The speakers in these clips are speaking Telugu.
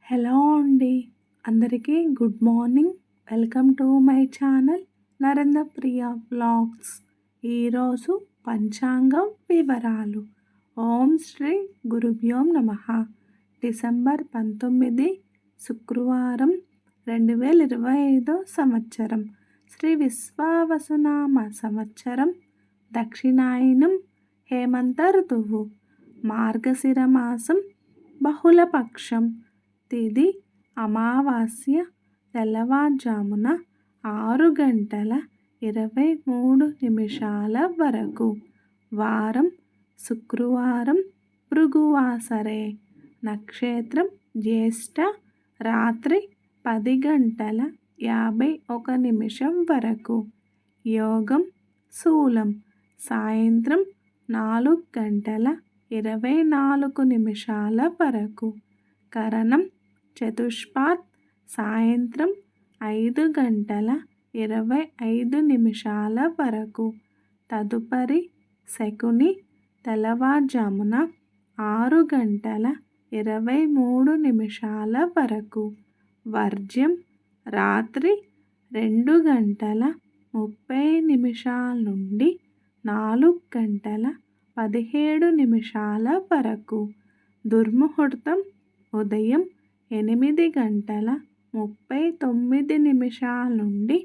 హలో అండి. అందరికీ good morning. Welcome to my channel Narendra Priya vlogs. ఈరోజు పంచాంగం వివరాలు. ఓం శ్రీ గురుభ్యో నమః. డిసెంబర్ 19 శుక్రవారం 2025 సంవత్సరం. శ్రీ విశ్వావసునామ సంవత్సరం. దక్షిణాయనం హేమంత ఋతువు. మార్గశిర మాసం బహుళపక్షం. తిథి అమావాస్య తెల్లవారుజామున 6:23 వరకు. వారం శుక్రవారం భృగువాసరే. నక్షత్రం జ్యేష్ఠ. రాత్రి 10:51 వరకు. యోగం శూలం. సాయంత్రం 4:24 వరకు. కరణం చతుష్పాత్. సాయంత్రం 5:25 వరకు. తదుపరి శకుని తెల్లవారుజామున 6:23 వరకు. వర్జ్యం రాత్రి 2:30 నుండి 4:17 వరకు. దుర్ముహూర్తం ఉదయం 8:39 నుండి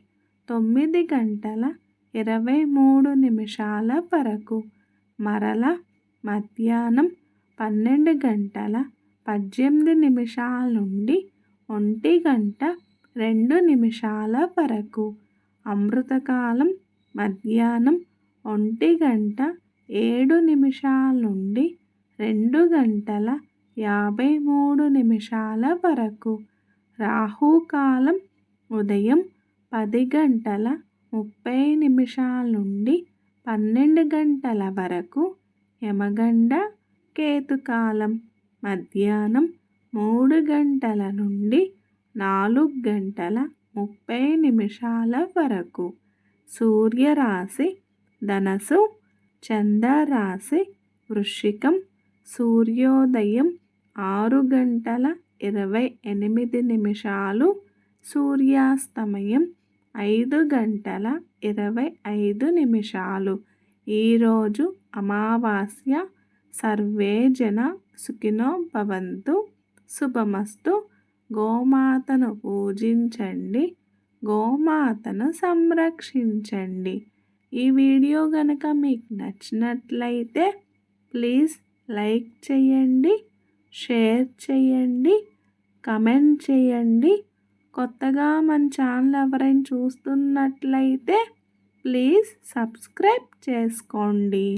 9:23 వరకు. మరల మధ్యాహ్నం 12:18 నుండి 1:02 వరకు. అమృతకాలం మధ్యాహ్నం 1:07 నుండి 2:53 వరకు. రాహుకాలం ఉదయం 10:30 నుండి 12 వరకు. యమగండ కేతుకాలం మధ్యాహ్నం 3 నుండి 4:30 వరకు. సూర్యరాశి ధనస్సు. చంద్రరాశి వృశ్చికం. సూర్యోదయం 6:28. సూర్యాస్తమయం 5:25. ఈరోజు అమావాస్య. సర్వే జన సుఖినో భవంతు. శుభమస్తు. గోమాతను పూజించండి. గోమాతను సంరక్షించండి. ఈ వీడియో కనుక మీకు నచ్చినట్లయితే ప్లీజ్ లైక్ చేయండి, షేర్ చేయండి, కమెంట్ చేయండి. కొత్తగా మన ఛానల్ ఎవరైనా చూస్తున్నట్లయితే ప్లీజ్ సబ్స్క్రైబ్ చేసుకోండి.